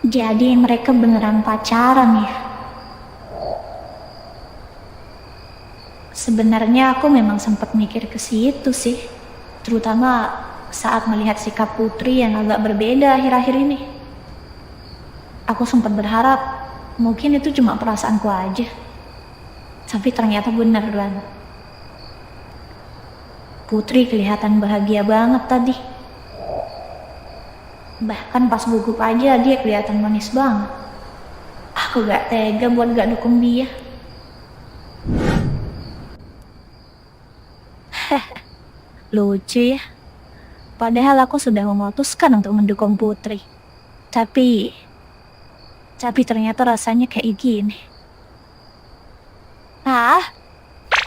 Jadi mereka beneran pacaran ya? Sebenarnya aku memang sempat mikir ke situ sih. Terutama saat melihat sikap Putri yang agak berbeda akhir-akhir ini. Aku sempat berharap mungkin itu cuma perasaanku aja. Tapi ternyata benar banget. Putri kelihatan bahagia banget tadi. Bahkan pas gugup aja dia kelihatan manis banget. Aku gak tega buat gak dukung dia. Lucu ya. Padahal aku sudah memutuskan untuk mendukung Putri. Tapi ternyata rasanya kayak gini.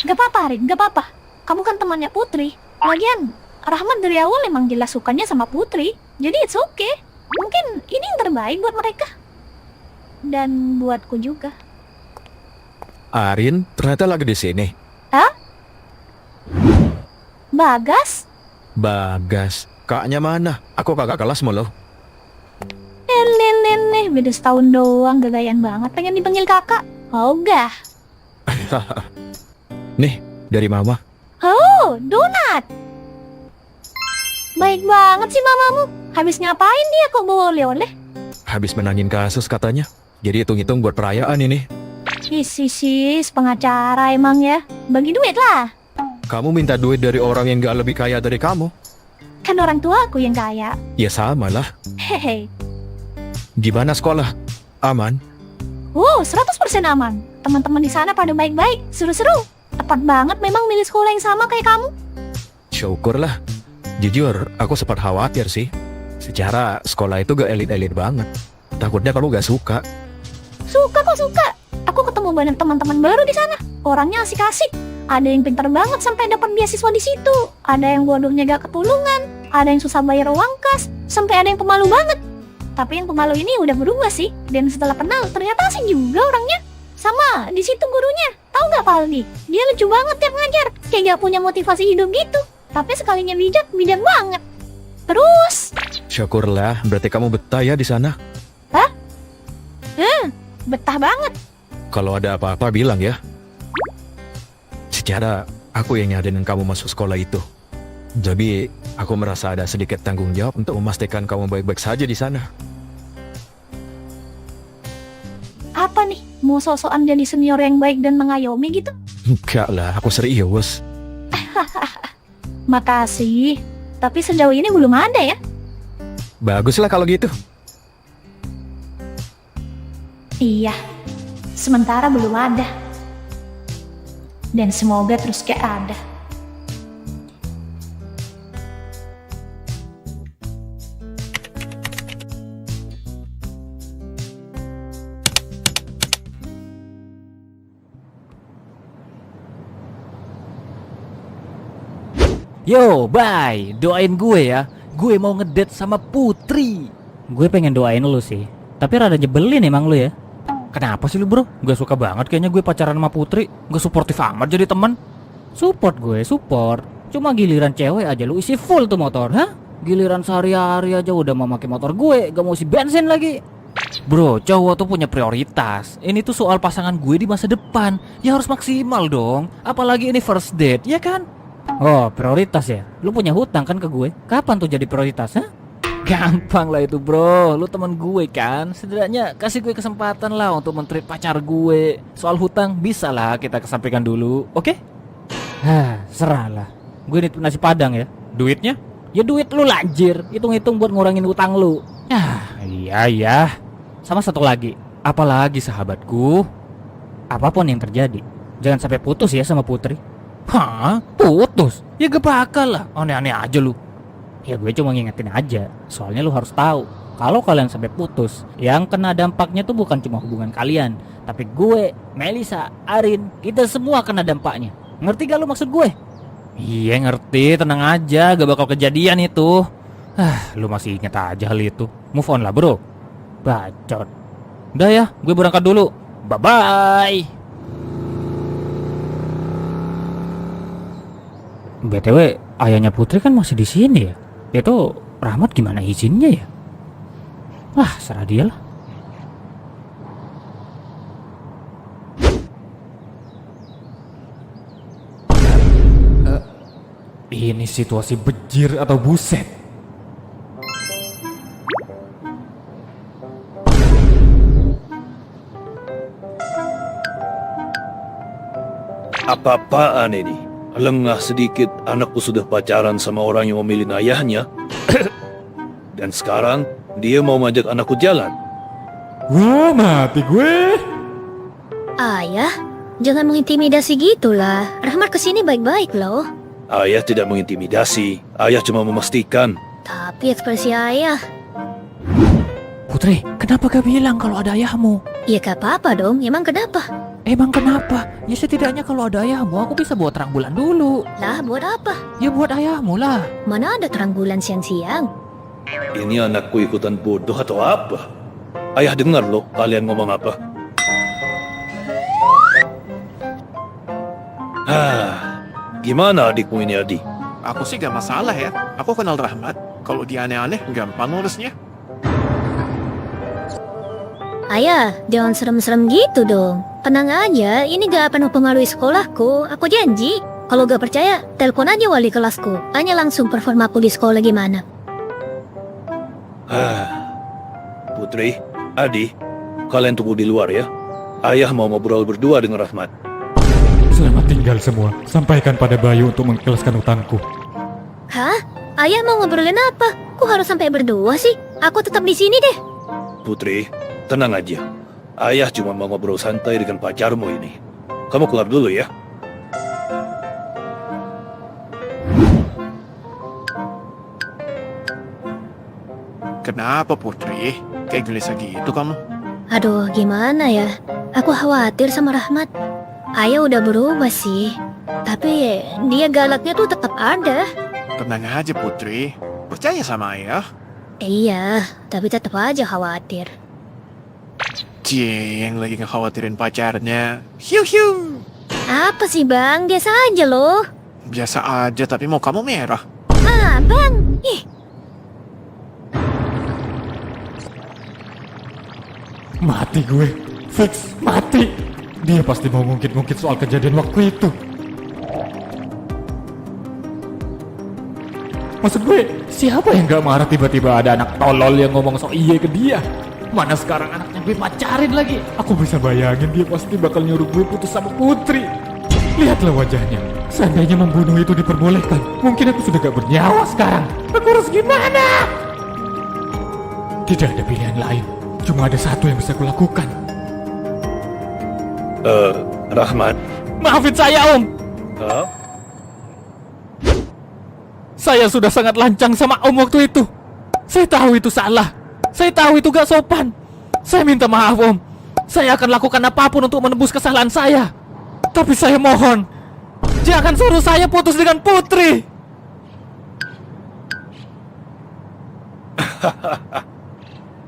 Gak apa-apa Rin, gak apa-apa. Kamu kan temannya Putri. Lagian Rahmat dari awal emang jelas sukanya sama Putri. Jadi it's okay. Mungkin ini yang terbaik buat mereka. Dan buatku juga. Arin ternyata lagi di sini. Hah? Bagas? Bagas, kaknya mana? Aku kagak kelas mulu. Lelelele, beda setahun doang, gagayan banget. Pengen dipanggil kakak. Ogah. Nih, dari mama. Oh, donat. Baik banget sih mamamu. Habis ngapain dia kok bawa oleh-oleh? Habis menangin kasus katanya. Jadi hitung-hitung buat perayaan ini. Sis, pengacara emang ya. Bagi duit lah. Kamu minta duit dari orang yang gak lebih kaya dari kamu? Kan orang tua aku yang kaya. Ya sama lah. Hehe. Gimana sekolah? Aman? Wow, 100% aman. Teman-teman di sana pada baik-baik, seru-seru. Tepat banget memang milih sekolah yang sama kayak kamu. Syukurlah. Jujur, aku sempat khawatir sih. Secara sekolah itu gak elit-elit banget. Takutnya kamu gak suka. Suka kok suka. Aku ketemu banyak teman-teman baru di sana. Orangnya asik-asik. Ada yang pintar banget sampai dapat beasiswa di situ. Ada yang bodohnya gak ketulungan. Ada yang susah bayar uang kas. Sampai ada yang pemalu banget. Tapi yang pemalu ini udah berubah sih. Dan setelah kenal ternyata asik juga orangnya. Sama di situ gurunya. Tahu nggak Paldi? Dia lucu banget tiap ngajar. Kayak gak punya motivasi hidup gitu. Tapi sekalinya bijak banget. Terus? Syukurlah, berarti kamu betah ya di sana. Hah? Betah banget. Kalau ada apa-apa bilang ya. Secara aku yang nyadarin kamu masuk sekolah itu. Jadi aku merasa ada sedikit tanggung jawab untuk memastikan kamu baik-baik saja di sana. Apa nih? Mau sok-sokan jadi senior yang baik dan mengayomi gitu? Enggak lah, aku serius. Makasih. Tapi sejauh ini belum ada ya. Baguslah kalau gitu. Iya. Sementara belum ada. Dan semoga terus gak ada. Yo, bye. Doain gue ya. Gue mau ngedate sama Putri. Gue pengen doain lu sih. Tapi rada nyebelin emang lu ya. Kenapa sih lu bro? Gak suka banget kayaknya gue pacaran sama Putri. Gak suportif amat jadi teman. Support gue, support. Cuma giliran cewek aja lu isi full tuh motor, hah? Giliran sehari-hari aja udah mau pakai motor gue, gak mau isi bensin lagi. Bro, cowok tuh punya prioritas. Ini tuh soal pasangan gue di masa depan. Ya harus maksimal dong. Apalagi ini first date, ya kan? Oh, prioritas ya? Lu punya hutang kan ke gue? Kapan tuh jadi prioritas, hah? Gampang lah itu bro. Lu teman gue kan. Setidaknya kasih gue kesempatan lah untuk mentreat pacar gue. Soal hutang bisa lah kita kesampingkan dulu. Oke? Hah, serah lah. Gue nitip nasi padang ya. Duitnya? Ya duit lu lanjir. Hitung-hitung buat ngurangin hutang lu. Iya. Sama satu lagi. Apalagi sahabatku? Apapun yang terjadi, jangan sampai putus ya sama Putri. Hah? Putus? Ya gak bakal lah. Aneh-aneh aja lu. Ya gue cuma ngingetin aja. Soalnya lu harus tahu, kalau kalian sampai putus, yang kena dampaknya tuh bukan cuma hubungan kalian, tapi gue, Melisa, Arin, kita semua kena dampaknya. Ngerti gak lu maksud gue? Iya ngerti, tenang aja, gak bakal kejadian itu. Lu masih inget aja hal itu. Move on lah bro. Bacot. Udah ya, gue berangkat dulu. Bye-bye. BTW, ayahnya Putri kan masih di sini ya. Itu Rahmat gimana izinnya ya? Wah, serah dia lah. Ini situasi bejir atau buset? Apa-apaan ini? Lengah sedikit anakku sudah pacaran sama orang yang memilih ayahnya. Dan sekarang dia mau ngajak anakku jalan. Wah, mati gue. Ayah, jangan mengintimidasi gitulah. Rahmat kesini baik-baik loh. Ayah tidak mengintimidasi. Ayah cuma memastikan. Tapi ekspresi ayah, Putri, kenapa gak bilang kalau ada ayahmu? ya gak apa-apa dong. Emang kenapa? Emang kenapa? Ya setidaknya kalau ada ayahmu aku bisa buat terang bulan dulu. Lah, buat apa? Ya buat ayahmu lah. Mana ada terang bulan siang-siang? Ini anakku ikutan bodoh atau apa? Ayah dengar loh kalian ngomong apa. Gimana adikmu ini, Adi? Aku sih gak masalah ya. Aku kenal Rahmat. Kalau dia aneh-aneh, gampang ngurusnya. Ayah, jangan serem-serem gitu dong. Tenang aja, ini gak akan mempengaruhi sekolahku. Aku janji. Kalau gak percaya, telepon aja wali kelasku. Tanya langsung performaku di sekolah gimana. Putri, Adi, kalian tunggu di luar ya. Ayah mau ngobrol berdua dengan Rahmat. Selamat tinggal semua. Sampaikan pada Bayu untuk mengikhlaskan utangku. Hah? Ayah mau ngobrolin apa? Kok harus sampai berdua sih? Aku tetap di sini deh. Putri, tenang aja. Ayah cuma mau ngobrol santai dengan pacarmu ini. Kamu keluar dulu ya. Kenapa Putri? Kayak gelisah gitu kamu? Aduh, gimana ya? Aku khawatir sama Rahmat. Ayah udah berubah sih. Tapi dia galaknya tuh tetap ada. Tenang aja Putri. Percaya sama ayah. Iya, tapi tetap aja khawatir. Cie, yang lagi ngekhawatirin pacarnya. Hiu hiu. Apa sih bang? Biasa aja loh. Biasa aja tapi mau kamu merah. Ah, bang. Ih, Mati gue. Fix, mati. Dia pasti mau ngungkit-ngungkit soal kejadian waktu itu. Maksud gue, siapa yang gak marah tiba-tiba ada anak tolol yang ngomong so iye ke dia? Mana sekarang anaknya gue pacarin lagi. Aku bisa bayangin dia pasti bakal nyuruh gue putus sama Putri. Lihatlah wajahnya. Seandainya membunuh itu diperbolehkan, mungkin aku sudah gak bernyawa sekarang. Aku harus gimana? Tidak ada pilihan lain. Cuma ada satu yang bisa kulakukan. Rahmat. Maafin saya, Om. Hah? Saya sudah sangat lancang sama Om waktu itu. Saya tahu itu salah. Saya tahu itu gak sopan. Saya minta maaf, Om. Saya akan lakukan apapun untuk menebus kesalahan saya. Tapi saya mohon, jangan suruh saya putus dengan Putri.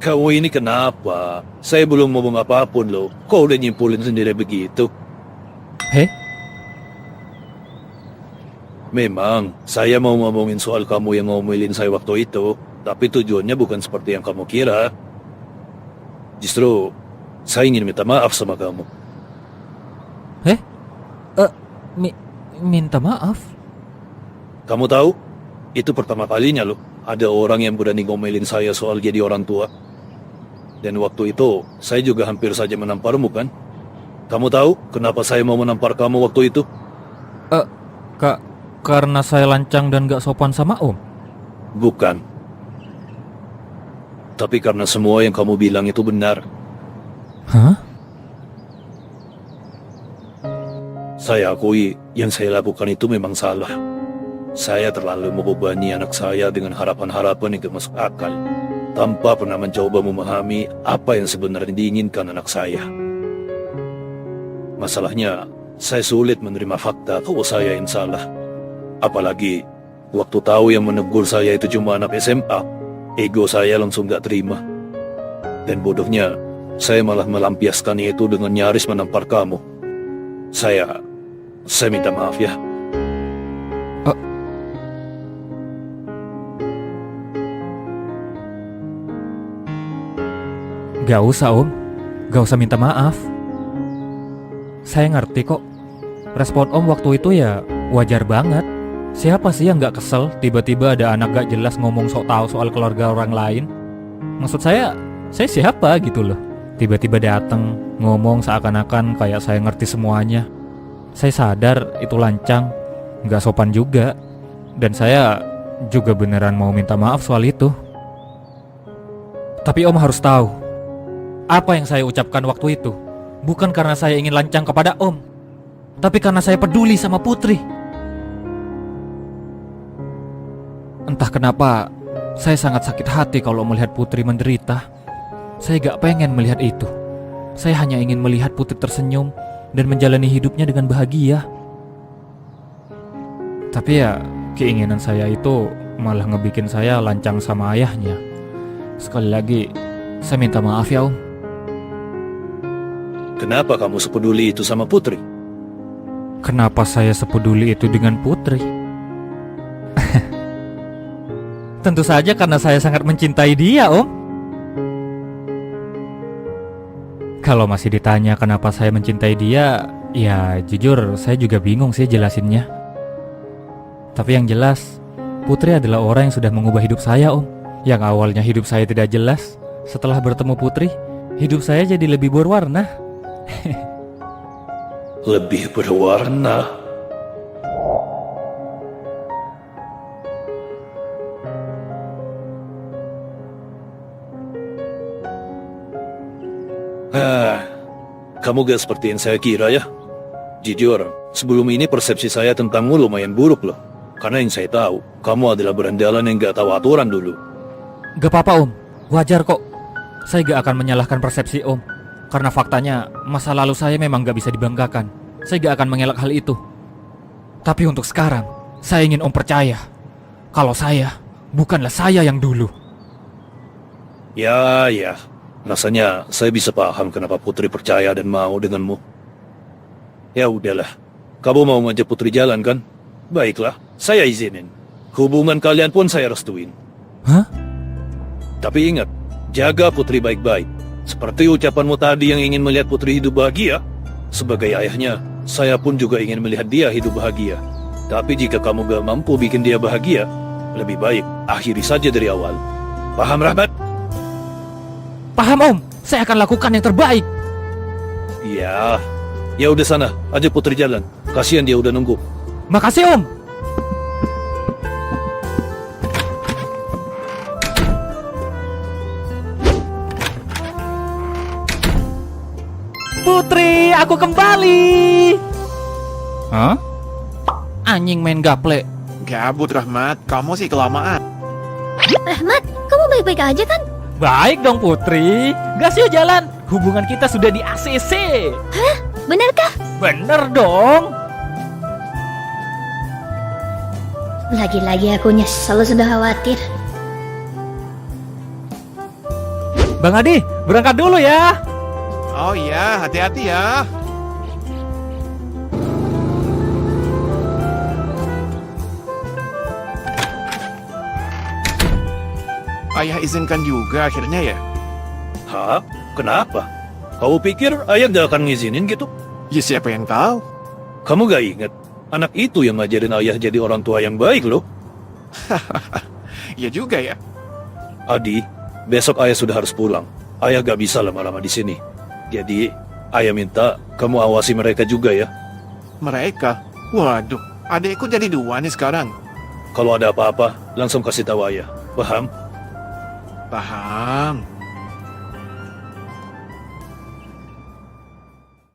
Kamu ini kenapa? Saya belum ngomong apapun loh. Kau udah nyimpulin sendiri begitu. Heh? Memang, saya mau ngomongin soal kamu yang ngomelin saya waktu itu. Tapi tujuannya bukan seperti yang kamu kira. Justru, saya ingin minta maaf sama kamu. Heh? Minta maaf? Kamu tahu? Itu pertama kalinya loh. Ada orang yang berani ngomelin saya soal jadi orang tua. Dan waktu itu, saya juga hampir saja menamparmu kan? Kamu tahu kenapa saya mau menampar kamu waktu itu? Karena saya lancang dan gak sopan sama Om? Bukan. Tapi karena semua yang kamu bilang itu benar. Hah? Saya akui yang saya lakukan itu memang salah. Saya terlalu membebani anak saya dengan harapan-harapan yang gak masuk akal, tanpa pernah mencoba memahami apa yang sebenarnya diinginkan anak saya. Masalahnya, saya sulit menerima fakta kalau saya yang salah. Apalagi, waktu tahu yang menegur saya itu cuma anak SMA, ego saya langsung gak terima. Dan bodohnya, saya malah melampiaskan itu dengan nyaris menampar kamu. Saya minta maaf ya. Gak usah, Om. Gak usah minta maaf. Saya ngerti kok. Respon Om waktu itu ya wajar banget. Siapa sih yang gak kesel tiba-tiba ada anak gak jelas ngomong sok tahu soal keluarga orang lain? Maksud saya siapa gitu loh. Tiba-tiba datang ngomong seakan-akan kayak saya ngerti semuanya. Saya sadar itu lancang, gak sopan juga. Dan saya juga beneran mau minta maaf soal itu. Tapi Om harus tahu, apa yang saya ucapkan waktu itu bukan karena saya ingin lancang kepada Om, tapi karena saya peduli sama Putri. Entah kenapa, saya sangat sakit hati kalau melihat Putri menderita. Saya gak pengen melihat itu. Saya hanya ingin melihat Putri tersenyum dan menjalani hidupnya dengan bahagia. Tapi ya, keinginan saya itu malah ngebikin saya lancang sama ayahnya. Sekali lagi, saya minta maaf ya Om. Kenapa kamu sepeduli itu sama Putri? Kenapa saya sepeduli itu dengan Putri? Tentu saja karena saya sangat mencintai dia, Om. Kalau masih ditanya kenapa saya mencintai dia, ya jujur saya juga bingung sih jelasinnya. Tapi yang jelas, Putri adalah orang yang sudah mengubah hidup saya, Om. Yang awalnya hidup saya tidak jelas, setelah bertemu Putri, hidup saya jadi lebih berwarna. Lebih berwarna? Kamu gak seperti yang saya kira ya. Jujur, sebelum ini persepsi saya tentangmu lumayan buruk loh. Karena yang saya tahu, kamu adalah berandalan yang gak tahu aturan dulu. Gak apa-apa Om, wajar kok. Saya gak akan menyalahkan persepsi Om. Karena faktanya, masa lalu saya memang gak bisa dibanggakan. Saya gak akan mengelak hal itu. Tapi untuk sekarang, saya ingin Om percaya kalau saya bukanlah saya yang dulu. Ya. Rasanya saya bisa paham kenapa Putri percaya dan mau denganmu. Ya udahlah, kamu mau ngajak Putri jalan kan? Baiklah, saya izinin. Hubungan kalian pun saya restuin. Hah? Tapi ingat, jaga Putri baik-baik. Seperti ucapanmu tadi yang ingin melihat Putri hidup bahagia. Sebagai ayahnya, saya pun juga ingin melihat dia hidup bahagia. Tapi jika kamu gak mampu bikin dia bahagia, lebih baik akhiri saja dari awal. Paham, Rahmat? Paham Om, saya akan lakukan yang terbaik. Ya udah sana, ajak Putri jalan. Kasihan dia udah nunggu. Makasih Om. Putri, aku kembali. Hah? Anjing main gaple. Gabut, Rahmat. Kamu sih kelamaan. Rahmat, kamu baik-baik aja kan? Baik dong Putri. Gas yuk jalan. Hubungan kita sudah di ACC. Hah? Benarkah? Bener dong. Lagi-lagi aku nyesel sudah khawatir. Bang Adi, berangkat dulu ya. Oh iya, hati-hati ya. Ayah izinkan juga akhirnya ya? Hah? Kenapa? Kamu pikir ayah gak akan ngizinin gitu? Ya siapa yang tahu? Kamu gak ingat? Anak itu yang ngajarin ayah jadi orang tua yang baik loh. Ya juga ya. Adi, besok ayah sudah harus pulang. Ayah gak bisa lama-lama di sini. Jadi, ayah minta kamu awasi mereka juga ya. Mereka? Waduh, adekku jadi dua nih sekarang. Kalau ada apa-apa, langsung kasih tahu ayah. Paham? Paham.